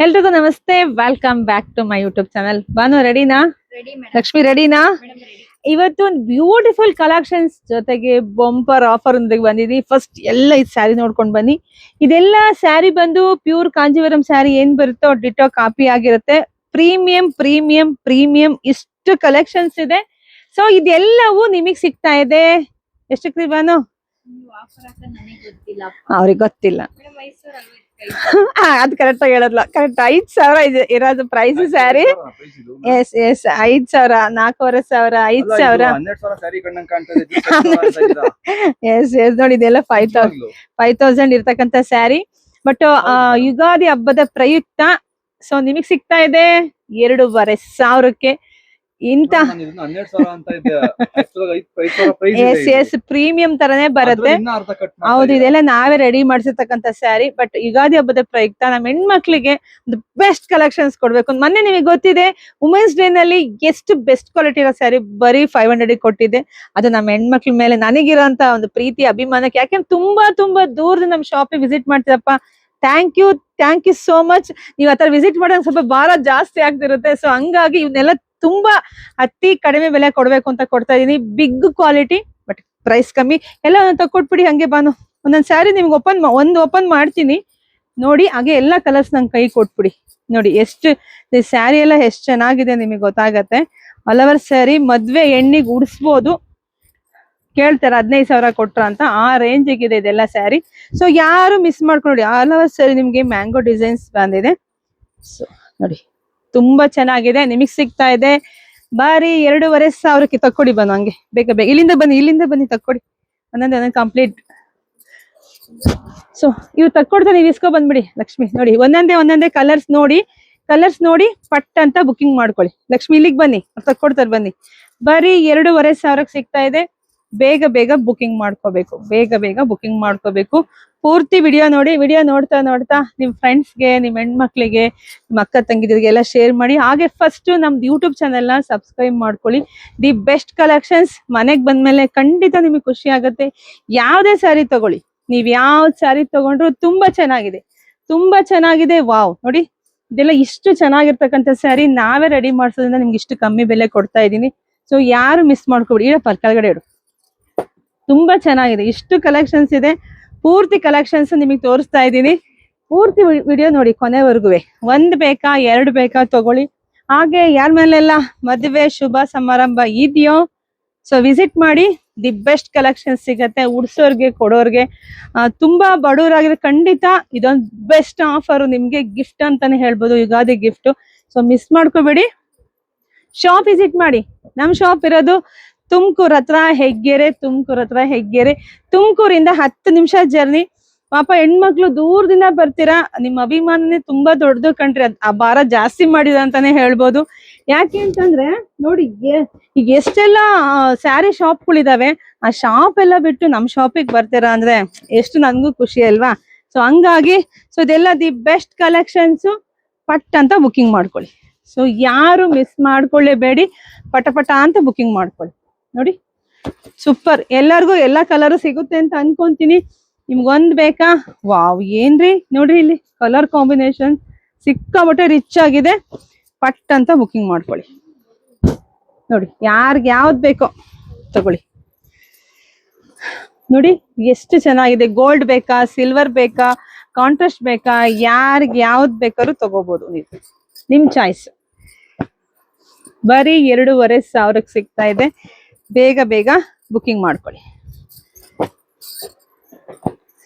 ಎಲ್ರಿಗೂ ನಮಸ್ತೆ, welcome back to my YouTube channel. Banu ರೆಡಿನಾ? ಲಕ್ಷ್ಮಿ ರೆಡಿನಾ? ಇವತ್ತು ಒಂದು ಬ್ಯೂಟಿಫುಲ್ ಕಲೆಕ್ಷನ್ಸ್ ಜೊತೆಗೆ ಬಂಪರ್ ಆಫರ್ ಒಂದಿಗೆ ಬಂದಿದ್ದೀನಿ. ಫಸ್ಟ್ ಎಲ್ಲ ಈ ಸ್ಯಾರಿ ನೋಡ್ಕೊಂಡು ಬನ್ನಿ. ಇದೆಲ್ಲ ಸ್ಯಾರಿ ಬಂದು ಪ್ಯೂರ್ ಕಾಂಜೀವರಂ ಸ್ಯಾರಿ ಏನ್ ಬರುತ್ತೋ ಡಿಟೋ ಕಾಪಿ ಆಗಿರುತ್ತೆ. ಪ್ರೀಮಿಯಂ ಪ್ರೀಮಿಯಂ ಪ್ರೀಮಿಯಂ ಇಷ್ಟು ಕಲೆಕ್ಷನ್ಸ್ ಇದೆ. ಸೊ ಇದೆಲ್ಲವೂ ನಿಮಗ್ ಸಿಗ್ತಾ ಇದೆ. ಎಷ್ಟಕ್ಕೆ ಬಾನು? ಅವ್ರಿಗೆ ಗೊತ್ತಿಲ್ಲ. ಅದು ಕರೆಕ್ಟ್ ಆಗಿ ಹೇಳದ್ಲ. ಕರೆಕ್ಟ್ 5,000 ಇದೆ ಇರೋದು price sari. Yes yes 5,000, 4,500, 5,000. Yes yes ನೋಡಿ, ಇದೆಲ್ಲ 5,000 ಇರ್ತಕ್ಕಂಥ ಸ್ಯಾರಿ. ಬಟ್ ಯುಗಾದಿ ಹಬ್ಬದ ಪ್ರಯುಕ್ತ ಸೊ ನಿಮಗ್ ಸಿಗ್ತಾ ಇದೆ 2,500ಕ್ಕೆ. ಇಂತ ಎಸ್ ಎಸ್ ಪ್ರೀಮಿಯಂ ತರನೇ ಬರುತ್ತೆ. ಹೌದು, ಇದೆಲ್ಲ ನಾವೇ ರೆಡಿ ಮಾಡಿಸಿರ್ತಕ್ಕಂಥ ಸ್ಯಾರಿ. ಬಟ್ ಯುಗಾದಿ ಹಬ್ಬದ ಪ್ರಯುಕ್ತ ನಮ್ಮ ಹೆಣ್ಮಕ್ಳಿಗೆ ಒಂದು ಬೆಸ್ಟ್ ಕಲೆಕ್ಷನ್ಸ್ ಕೊಡ್ಬೇಕು. ಮೊನ್ನೆ ನಿಮಗೆ ಗೊತ್ತಿದೆ, ವುಮೆನ್ಸ್ ಡೇ ನಲ್ಲಿ ಎಷ್ಟು ಬೆಸ್ಟ್ ಕ್ವಾಲಿಟಿ ಇರೋ ಸ್ಯಾರಿ ಬರೀ 500 ಕೊಟ್ಟಿದೆ. ಅದು ನಮ್ಮ ಹೆಣ್ಮಕ್ಳ ಮೇಲೆ ನನಗಿರೋಂತ ಒಂದು ಪ್ರೀತಿ ಅಭಿಮಾನಕ್ಕೆ. ಯಾಕೆಂದ್ರೆ ತುಂಬಾ ದೂರದಿಂದ ನಮ್ ಶಾಪಿಗೆ ವಿಸಿಟ್ ಮಾಡ್ತೀರಪ್ಪ. Thank you so much. ನೀವು ಆತರ ವಿಸಿಟ್ ಮಾಡೋದು ಸ್ವಲ್ಪ ಭಾರ ಜಾಸ್ತಿ ಆಗ್ತಿರುತ್ತೆ. ಸೊ ಹಂಗಾಗಿ ಇವನ್ನೆಲ್ಲ ತುಂಬಾ ಅತಿ ಕಡಿಮೆ ಬೆಲೆ ಕೊಡ್ಬೇಕು ಅಂತ ಕೊಡ್ತಾ ಇದೀನಿ. ಬಿಗ್ ಕ್ವಾಲಿಟಿ ಬಟ್ ಪ್ರೈಸ್ ಕಮ್ಮಿ. ಎಲ್ಲ ತಕೊಟ್ಬಿಡಿ ಹಂಗೆ ಬಾನು. ಒಂದೊಂದ್ ಸ್ಯಾರಿ ನಿಮ್ಗೆ ಓಪನ್ ಮಾಡ್ತೀನಿ ನೋಡಿ. ಹಾಗೆ ಎಲ್ಲಾ ಕಲರ್ಸ್ ನಂಗೆ ಕೈ ಕೊಟ್ಬಿಡಿ. ನೋಡಿ ಎಷ್ಟು ಸ್ಯಾರಿ ಎಲ್ಲ ಎಷ್ಟು ಚೆನ್ನಾಗಿದೆ ನಿಮಗೆ ಗೊತ್ತಾಗತ್ತೆ. ಹಲವರ್ ಸ್ಯಾರಿ ಮದ್ವೆ ಹೆಣ್ಣಿಗೆ ಉಡಿಸ್ಬೋದು. ಕೇಳ್ತಾರೆ 15,000 ಕೊಟ್ರ ಅಂತ, ಆ ರೇಂಜಿಗೆ ಇದೆ ಇದೆಲ್ಲ ಸ್ಯಾರಿ. ಸೊ ಯಾರು ಮಿಸ್ ಮಾಡ್ಕೊಂಡು ನೋಡಿ. ಹಲವರ್ ಸ್ಯಾರಿ ನಿಮ್ಗೆ ಮ್ಯಾಂಗೋ ಡಿಸೈನ್ಸ್ ಬಂದಿದೆ. ಸೊ ನೋಡಿ, ತುಂಬಾ ಚೆನ್ನಾಗಿದೆ. ನಿಮಗ್ ಸಿಗ್ತಾ ಇದೆ ಬಾರಿ 2,500ಕ್ಕೆ. ತಕ್ಕೊಡಿ ಬನ್ನಿ ಹಂಗೆ ಬೇಗ ಬೇಗ. ಇಲ್ಲಿಂದ ಬನ್ನಿ ತಕ್ಕೊಡಿ. ಒಂದೊಂದು ಕಂಪ್ಲೀಟ್. ಸೊ ಇವ್ ತಕ್ಕೊಡ್ತಾ ನೀವು ಇಸ್ಕೊ ಬಂದ್ಬಿಡಿ ಲಕ್ಷ್ಮಿ. ನೋಡಿ ಒಂದೊಂದೇ ಕಲರ್ಸ್ ನೋಡಿ ಪಟ್ ಅಂತ ಬುಕಿಂಗ್ ಮಾಡ್ಕೊಳ್ಳಿ. ಲಕ್ಷ್ಮಿ ಇಲ್ಲಿಗೆ ಬನ್ನಿ, ತಕ್ಕೊಡ್ತಾರೆ ಬನ್ನಿ. ಬರೀ 2,500ಕ್ಕೆ ಸಿಗ್ತಾ ಇದೆ. ಬೇಗ ಬುಕಿಂಗ್ ಮಾಡ್ಕೋಬೇಕು. ಪೂರ್ತಿ ವಿಡಿಯೋ ನೋಡಿ. ವಿಡಿಯೋ ನೋಡ್ತಾ ನಿಮ್ ಫ್ರೆಂಡ್ಸ್ಗೆ, ನಿಮ್ ಹೆಣ್ಮಕ್ಳಿಗೆ, ನಿಮ್ ಅಕ್ಕ ತಂಗಿದಿರಿಗೆ ಎಲ್ಲ ಶೇರ್ ಮಾಡಿ. ಹಾಗೆ ಫಸ್ಟ್ ನಮ್ದು ಯೂಟ್ಯೂಬ್ ಚಾನೆಲ್ ನ ಸಬ್ಸ್ಕ್ರೈಬ್ ಮಾಡ್ಕೊಳ್ಳಿ. ದಿ ಬೆಸ್ಟ್ ಕಲೆಕ್ಷನ್ಸ್ ಮನೆಗ್ ಬಂದ್ಮೇಲೆ ಖಂಡಿತ ನಿಮಗೆ ಖುಷಿ ಆಗುತ್ತೆ. ಯಾವ್ದೇ ಸ್ಯಾರಿ ತಗೊಳ್ಳಿ, ನೀವ್ ಯಾವ್ದ್ ಸ್ಯಾರಿ ತಗೊಂಡ್ರು ತುಂಬಾ ಚೆನ್ನಾಗಿದೆ. ವಾವ್, ನೋಡಿ ಇದೆಲ್ಲ ಇಷ್ಟು ಚೆನ್ನಾಗಿರ್ತಕ್ಕಂಥ ಸ್ಯಾರಿ ನಾವೇ ರೆಡಿ ಮಾಡ್ಸೋದ್ರಿಂದ ನಿಮ್ಗೆ ಇಷ್ಟು ಕಮ್ಮಿ ಬೆಲೆ ಕೊಡ್ತಾ ಇದೀನಿ. ಸೊ ಯಾರು ಮಿಸ್ ಮಾಡ್ಕೊಬಿಡಿ. ಇಡಪ್ಪ ಕೆಳಗಡೆ ಇಡು. ತುಂಬಾ ಚೆನ್ನಾಗಿದೆ. ಇಷ್ಟು ಕಲೆಕ್ಷನ್ಸ್ ಇದೆ. ಪೂರ್ತಿ ಕಲೆಕ್ಷನ್ಸ್ ನಿಮಗೆ ತೋರಿಸ್ತಾ ಇದ್ದೀನಿ. ಪೂರ್ತಿ ವಿಡಿಯೋ ನೋಡಿ ಕೊನೆವರೆಗೂ. 1 ಬೇಕಾ 2 ಬೇಕಾ ತಗೊಳ್ಳಿ. ಹಾಗೆ ಯಾರ ಮೇಲೆಲ್ಲ ಮದುವೆ ಶುಭ ಸಮಾರಂಭ ಇದೆಯೋ ಸೊ ವಿಸಿಟ್ ಮಾಡಿ. ದಿ ಬೆಸ್ಟ್ ಕಲೆಕ್ಷನ್ಸ್ ಸಿಗತ್ತೆ. ಉಡ್ಸೋರ್ಗೆ ಕೊಡೋರ್ಗೆ, ತುಂಬಾ ಬಡವರಾಗಿದ್ರೆ ಖಂಡಿತ ಇದೊಂದು ಬೆಸ್ಟ್ ಆಫರ್ ನಿಮ್ಗೆ. ಗಿಫ್ಟ್ ಅಂತಾನೆ ಹೇಳ್ಬೋದು, ಯುಗಾದಿ ಗಿಫ್ಟ್. ಸೊ ಮಿಸ್ ಮಾಡ್ಕೋಬೇಡಿ. ಶಾಪ್ ವಿಸಿಟ್ ಮಾಡಿ. ನಮ್ ಶಾಪ್ ಇರೋದು ತುಮಕೂರ್ ಹತ್ರ ಹೆಗ್ಗೆರೆ. ತುಮಕೂರಿಂದ 10 ನಿಮಿಷ ಜರ್ನಿ. ಪಾಪ ಹೆಣ್ಮಕ್ಳು ದೂರದಿಂದ ಬರ್ತೀರಾ. ನಿಮ್ಮ ಅಭಿಮಾನನೇ ತುಂಬಾ ದೊಡ್ಡದು ಕಣ್ರಿ. ಆ ಭಾರ ಜಾಸ್ತಿ ಮಾಡಿದ ಅಂತಾನೆ ಹೇಳ್ಬೋದು. ಯಾಕೆ ಅಂತಂದ್ರೆ ನೋಡಿ, ಈಗ ಎಷ್ಟೆಲ್ಲ ಸ್ಯಾರಿ ಶಾಪ್ಗಳಿದಾವೆ. ಆ ಶಾಪ್ ಎಲ್ಲ ಬಿಟ್ಟು ನಮ್ ಶಾಪಿಗೆ ಬರ್ತೀರಾ ಅಂದ್ರೆ ಎಷ್ಟು ನನ್ಗೂ ಖುಷಿ ಅಲ್ವಾ. ಸೊ ಹಂಗಾಗಿ ಇದೆಲ್ಲ ದಿ ಬೆಸ್ಟ್ ಕಲೆಕ್ಷನ್ಸ್. ಪಟ್ ಅಂತ ಬುಕಿಂಗ್ ಮಾಡ್ಕೊಳ್ಳಿ. ಸೊ ಯಾರು ಮಿಸ್ ಮಾಡ್ಕೊಳ್ಳೇಬೇಡಿ. ಪಟ ಅಂತ ಬುಕಿಂಗ್ ಮಾಡ್ಕೊಳ್ಳಿ. ನೋಡಿ ಸೂಪರ್. ಎಲ್ಲರಿಗೂ ಎಲ್ಲಾ ಕಲರ್ ಸಿಗುತ್ತೆ ಅಂತ ಅನ್ಕೊಂತೀನಿ. ನಿಮ್ಗೊಂದ್ ಬೇಕಾ? ವಾವ್, ಏನ್ರಿ ನೋಡ್ರಿ, ಇಲ್ಲಿ ಕಲರ್ ಕಾಂಬಿನೇಷನ್ ಸಿಕ್ಕಾಬಟ್ಟೆ ರಿಚ್ ಆಗಿದೆ. ಪಟ್ ಅಂತ ಬುಕಿಂಗ್ ಮಾಡ್ಕೊಳ್ಳಿ. ನೋಡಿ ಯಾರ್ಗ್ ಯಾವ್ದ್ ಬೇಕೋ ತಗೊಳ್ಳಿ. ನೋಡಿ ಎಷ್ಟು ಚೆನ್ನಾಗಿದೆ. ಗೋಲ್ಡ್ ಬೇಕಾ, ಸಿಲ್ವರ್ ಬೇಕಾ, ಕಾಂಟ್ರಾಸ್ಟ್ ಬೇಕಾ, ಯಾರ್ಗ್ ಯಾವ್ದ್ ಬೇಕಾದ್ರೂ ತಗೋಬಹುದು ನೀವು. ನಿಮ್ ಚಾಯ್ಸ್. ಬರೀ 2,500ಕ್ಕೆ ಸಿಗ್ತಾ ಇದೆ. ಬೇಗ ಬುಕಿಂಗ್ ಮಾಡ್ಕೊಳ್ಳಿ.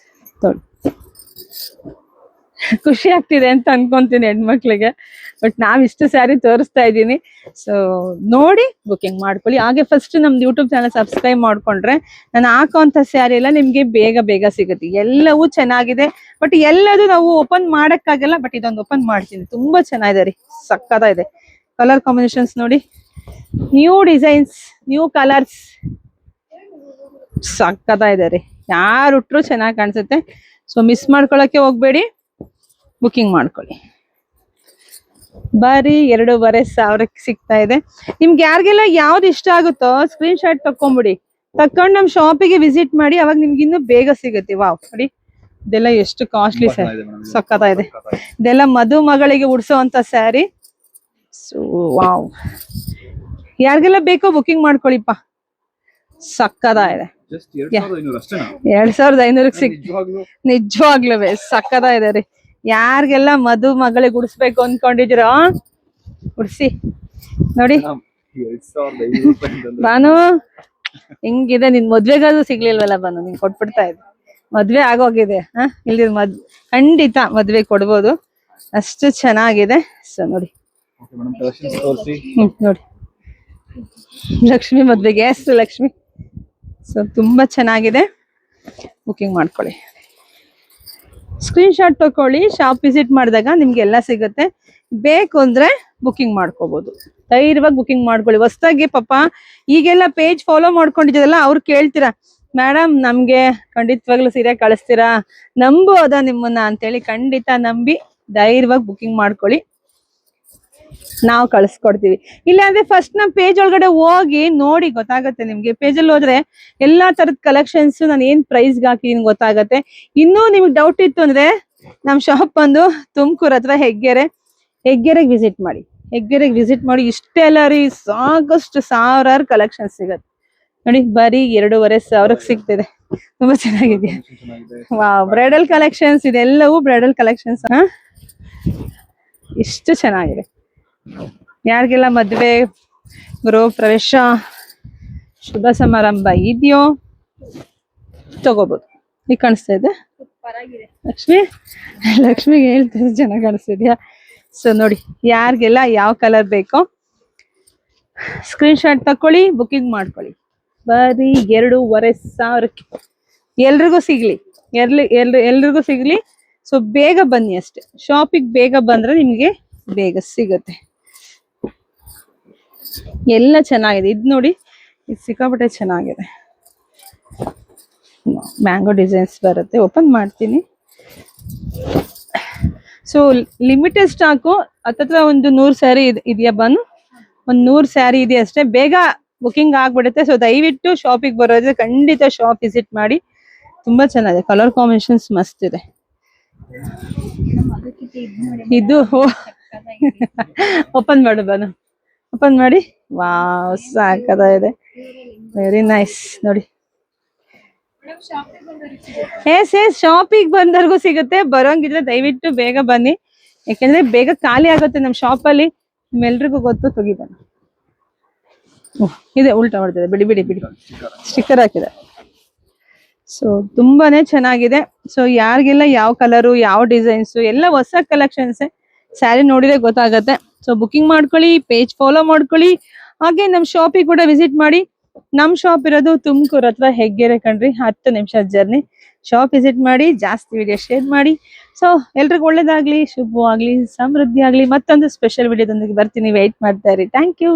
ಖುಷಿ ಆಗ್ತಿದೆ ಅಂತ ಅನ್ಕೊಂತೀನಿ ಹೆಣ್ಮಕ್ಳಿಗೆ. ಬಟ್ ನಾವ್ ಇಷ್ಟು ಸ್ಯಾರಿ ತೋರಿಸ್ತಾ ಇದ್ದೀನಿ. ಸೊ ನೋಡಿ ಬುಕಿಂಗ್ ಮಾಡ್ಕೊಳ್ಳಿ. ಹಾಗೆ ಫಸ್ಟ್ ನಮ್ದು ಯೂಟ್ಯೂಬ್ ಚಾನಲ್ ಸಬ್ಸ್ಕ್ರೈಬ್ ಮಾಡ್ಕೊಂಡ್ರೆ ನಾನು ಹಾಕೋಂತ ಸ್ಯಾರಿ ಎಲ್ಲ ನಿಮ್ಗೆ ಬೇಗ ಸಿಗುತ್ತೆ. ಎಲ್ಲವೂ ಚೆನ್ನಾಗಿದೆ. ಬಟ್ ಎಲ್ಲದೂ ನಾವು ಓಪನ್ ಮಾಡಕ್ಕಾಗಲ್ಲ. ಬಟ್ ಇದೊಂದು ಓಪನ್ ಮಾಡ್ತೀನಿ. ತುಂಬಾ ಚೆನ್ನಾಗಿದೆ ರೀ, ಸಕ್ಕತ್ತಾಗಿದೆ. ಕಲರ್ ಕಾಂಬಿನೇಷನ್ಸ್ ನೋಡಿ, ನ್ಯೂ ಡಿಸೈನ್ಸ್, ನ್ಯೂ ಕಲರ್ಸ್, ಸಕ್ಕತ್ತಾಗಿದೆ ರೀ. ಯಾರು ಉಟ್ರು ಚೆನ್ನಾಗಿ ಕಾಣಿಸುತ್ತೆ. ಸೊ ಮಿಸ್ ಮಾಡ್ಕೊಳಕ್ಕೆ ಹೋಗ್ಬೇಡಿ, ಬುಕಿಂಗ್ ಮಾಡ್ಕೊಳ್ಳಿ. ಬರೀ 2,500ಕ್ಕೆ ಸಿಗ್ತಾ ಇದೆ. ನಿಮ್ಗೆ ಯಾರಿಗೆಲ್ಲ ಯಾವ್ದು ಇಷ್ಟ ಆಗುತ್ತೋ ಸ್ಕ್ರೀನ್ ಶಾಟ್ ತಕೊಂಡ್ಬಿಡಿ. ತಕೊಂಡ್ ನಮ್ ಶಾಪಿಗೆ ವಿಸಿಟ್ ಮಾಡಿ. ಅವಾಗ ನಿಮ್ಗೆ ಇನ್ನೂ ಬೇಗ ಸಿಗುತ್ತೆ. ವಾವ್, ನೋಡಿ ಇದೆಲ್ಲ ಎಷ್ಟು ಕಾಸ್ಟ್ಲಿ ಸ್ಯಾರಿ, ಸಕ್ಕತ್ತಾಗಿದೆ. ಇದೆಲ್ಲ ಮದುಮಗಳಿಗೆ ಉಡ್ಸೋಂತ ಸ್ಯಾರಿ. ಸೊ ವಾವ್, ಯಾರಿಗೆಲ್ಲ ಬೇಕೋ ಬುಕಿಂಗ್ ಮಾಡ್ಕೊಳ್ಳಿಪ್ಪ, ಸಕ್ಕತ್ತಾಗಿದೆ. 2500 ನಿಜವಾಗ್ಲೂ ಸಕ್ಕತ್ತಾಗಿದೆ ರೀ. ಯಾರಿಗೆಲ್ಲ ಮದುಮಗಳಿಗೆ ಉಡ್ಸ್ಬೇಕು ಅನ್ಕೊಂಡಿದಿರೋ ಉಡ್ಸಿ ನೋಡಿ. ಬಾನು ಹಿಂಗಿದೆ, ನಿನ್ ಮದ್ವೆಗಾದ್ರೂ ಸಿಗ್ಲಿಲ್ವಲ್ಲ ಬಾನು, ನಿನ್ ಕೊಟ್ಬಿಡ್ತಾ ಇದ್ದೆ. ಮದ್ವೆ ಆಗೋಗಿದೆ, ಇಲ್ಲಿ ಖಂಡಿತ ಮದ್ವೆ ಕೊಡ್ಬೋದು, ಅಷ್ಟು ಚೆನ್ನಾಗಿದೆ. ಸೊ ನೋಡಿ ನೋಡಿ, ಲಕ್ಷ್ಮಿ ಮದ್ವೆಗೆ ಲಕ್ಷ್ಮಿ. ಸೊ ತುಂಬಾ ಚೆನ್ನಾಗಿದೆ, ಬುಕಿಂಗ್ ಮಾಡ್ಕೊಳ್ಳಿ, ಸ್ಕ್ರೀನ್ ಶಾಟ್ ತಕೊಳ್ಳಿ. ಶಾಪ್ ವಿಸಿಟ್ ಮಾಡಿದಾಗ ನಿಮ್ಗೆ ಎಲ್ಲ ಸಿಗುತ್ತೆ. ಬೇಕು ಅಂದ್ರೆ ಬುಕಿಂಗ್ ಮಾಡ್ಕೋಬಹುದು, ಧೈರ್ಯವಾಗಿ ಬುಕಿಂಗ್ ಮಾಡ್ಕೊಳ್ಳಿ. ಹೊಸದಾಗಿ ಪಾಪ ಈಗೆಲ್ಲ ಪೇಜ್ ಫಾಲೋ ಮಾಡ್ಕೊಂಡಿದ್ದೀರಲ್ಲ, ಅವ್ರು ಕೇಳ್ತೀರಾ ಮೇಡಮ್ ನಮ್ಗೆ ಖಂಡಿತವಾಗ್ಲೂ ಸೀರೆ ಕಳಿಸ್ತೀರಾ, ನಂಬೋದ ನಿಮ್ಮನ್ನ ಅಂತೇಳಿ. ಖಂಡಿತ ನಂಬಿ ಧೈರ್ಯವಾಗಿ ಬುಕಿಂಗ್ ಮಾಡ್ಕೊಳ್ಳಿ, ನಾವು ಕಳಿಸ್ಕೊಡ್ತೀವಿ. ಇಲ್ಲ ಅಂದ್ರೆ ಫಸ್ಟ್ ನಮ್ ಪೇಜ್ ಒಳಗಡೆ ಹೋಗಿ ನೋಡಿ, ಗೊತ್ತಾಗತ್ತೆ ನಿಮ್ಗೆ. ಪೇಜಲ್ಲಿ ಹೋದ್ರೆ ಎಲ್ಲಾ ತರದ ಕಲೆಕ್ಷನ್ಸ್ ನಾನು ಏನ್ ಪ್ರೈಸ್ಗೆ ಹಾಕಿದೀನಿ ಗೊತ್ತಾಗತ್ತೆ. ಇನ್ನೂ ನಿಮ್ಗೆ ಡೌಟ್ ಇತ್ತು ಅಂದ್ರೆ ನಮ್ ಶಾಪ್ ಬಂದು ತುಮಕೂರ್ ಹತ್ರ ಹೆಗ್ಗೆರೆಗೆ ವಿಸಿಟ್ ಮಾಡಿ. ಹೆಗ್ಗೆರೆಗೆ ವಿಸಿಟ್ ಮಾಡಿ, ಇಷ್ಟೆಲ್ಲ ರೀ ಸಾಕಷ್ಟು ಸಾವಿರಾರು ಕಲೆಕ್ಷನ್ಸ್ ಸಿಗತ್ತೆ ನೋಡಿ. ಬರೀ 2500 ಸಿಗ್ತಿದೆ, ತುಂಬಾ ಚೆನ್ನಾಗಿದೆ. ವಾವ್, ಬ್ರೈಡಲ್ ಕಲೆಕ್ಷನ್ಸ್, ಇದೆಲ್ಲವೂ ಬ್ರೈಡಲ್ ಕಲೆಕ್ಷನ್ಸ್. ಇಷ್ಟು ಚೆನ್ನಾಗಿದೆ. ಯಾರಿಗೆಲ್ಲ ಮದ್ವೆ, ಗೃಹ ಪ್ರವೇಶ, ಶುಭ ಸಮಾರಂಭ ಇದೆಯೋ ತಗೋಬಹುದು. ಈಗ ಕಾಣಿಸ್ತಾ ಇದೆ ಲಕ್ಷ್ಮಿಗೆ ಹೇಳ್ತಿದ್ರೆ ಚೆನ್ನಾಗಿ ಕಾಣಿಸ್ತಿದ್ಯಾ? ಸೊ ನೋಡಿ, ಯಾರಿಗೆಲ್ಲ ಯಾವ ಕಲರ್ ಬೇಕೋ ಸ್ಕ್ರೀನ್ ಶಾಟ್ ತಕೊಳ್ಳಿ, ಬುಕಿಂಗ್ ಮಾಡ್ಕೊಳ್ಳಿ. ಬರೀ 2500 ಎಲ್ರಿಗೂ ಸಿಗ್ಲಿ, ಎಲ್ರಿಗೂ ಸಿಗ್ಲಿ. ಸೊ ಬೇಗ ಬನ್ನಿ ಅಷ್ಟೇ, ಶಾಪಿಗೆ ಬೇಗ ಬಂದ್ರೆ ನಿಮ್ಗೆ ಬೇಗ ಸಿಗುತ್ತೆ. ಎಲ್ಲ ಚೆನ್ನಾಗಿದೆ. ಇದು ನೋಡಿ, ಇದು ಸಿಕ್ಕಾಪಟ್ಟೆ ಚೆನ್ನಾಗಿದೆ. ಮ್ಯಾಂಗೋ ಡಿಸೈನ್ಸ್ ಬರುತ್ತೆ. ಓಪನ್ ಮಾಡ್ತೀನಿ. ಸೊ ಲಿಮಿಟೆಡ್ ಸ್ಟಾಕು, ಹತ್ತತ್ರ ಒಂದು 100 ಸ್ಯಾರಿ ಇದೆಯಾ ಬಾನು? ಒಂದು 100 ಸ್ಯಾರಿ ಇದೆ ಅಷ್ಟೇ, ಬೇಗ ಬುಕಿಂಗ್ ಆಗ್ಬಿಡುತ್ತೆ. ಸೊ ದಯವಿಟ್ಟು ಶಾಪಿಗೆ ಬರೋದ್ರೆ ಖಂಡಿತ ಶಾಪ್ ವಿಸಿಟ್ ಮಾಡಿ, ತುಂಬಾ ಚೆನ್ನಾಗಿದೆ. ಕಲರ್ ಕಾಂಬಿನೇಷನ್ಸ್ ಮಸ್ತ್ ಇದೆ. ಇದು ಓಪನ್ ಮಾಡು ಬಾನು, ಓಪನ್ ಮಾಡಿ. ವಾವ್, ಸಾಕದಾಗಿದೆ, ವೆರಿ ನೈಸ್. ನೋಡಿ, ಶಾಪಿಗೆ ಬಂದವ್ರಿಗೂ ಸಿಗುತ್ತೆ. ಬರೋಂಗಿದ್ರೆ ದಯವಿಟ್ಟು ಬೇಗ ಬನ್ನಿ, ಯಾಕಂದ್ರೆ ಬೇಗ ಖಾಲಿ ಆಗುತ್ತೆ ನಮ್ ಶಾಪ್ ಅಲ್ಲಿ, ನಿಮ್ಮೆಲ್ರಿಗೂ ಗೊತ್ತು. ತೆಗಿ ಬನ್ನಿ, ಇದೆ ಉಲ್ಟಾ ಮಾಡ್ತಿದೆ, ಬಿಡಿ ಬಿಡಿ ಬಿಡಿ, ಸ್ಟಿಕ್ಕರ್ ಹಾಕಿದೆ. ಸೊ ತುಂಬಾನೇ ಚೆನ್ನಾಗಿದೆ. ಸೊ ಯಾರಿಗೆಲ್ಲ ಯಾವ ಕಲರು, ಯಾವ ಡಿಸೈನ್ಸ್, ಎಲ್ಲ ಹೊಸ ಕಲೆಕ್ಷನ್ಸ್. ಸ್ಯಾರಿ ನೋಡಿದ್ರೆ ಗೊತ್ತಾಗತ್ತೆ. ಸೊ ಬುಕಿಂಗ್ ಮಾಡ್ಕೊಳ್ಳಿ, ಪೇಜ್ ಫಾಲೋ ಮಾಡ್ಕೊಳ್ಳಿ, ಹಾಗೆ ನಮ್ ಶಾಪಿಗೆ ಕೂಡ ವಿಸಿಟ್ ಮಾಡಿ. ನಮ್ ಶಾಪ್ ಇರೋದು ತುಮಕೂರ್ ಹತ್ರ ಹೆಗ್ಗೆರೆ ಕಣ್ರಿ, 10 ನಿಮಿಷ ಜರ್ನಿ. ಶಾಪ್ ವಿಸಿಟ್ ಮಾಡಿ, ಜಾಸ್ತಿ ವಿಡಿಯೋ ಶೇರ್ ಮಾಡಿ. ಸೊ ಎಲ್ರಿಗೂ ಒಳ್ಳೇದಾಗ್ಲಿ, ಶುಭವಾಗ್ಲಿ, ಸಮೃದ್ಧಿ ಆಗ್ಲಿ. ಮತ್ತೊಂದು ಸ್ಪೆಷಲ್ ವಿಡಿಯೋದೊಂದಿಗೆ ಬರ್ತೀನಿ, ವೆಯ್ಟ್ ಮಾಡ್ತಾ ಇರಿ. Thank you.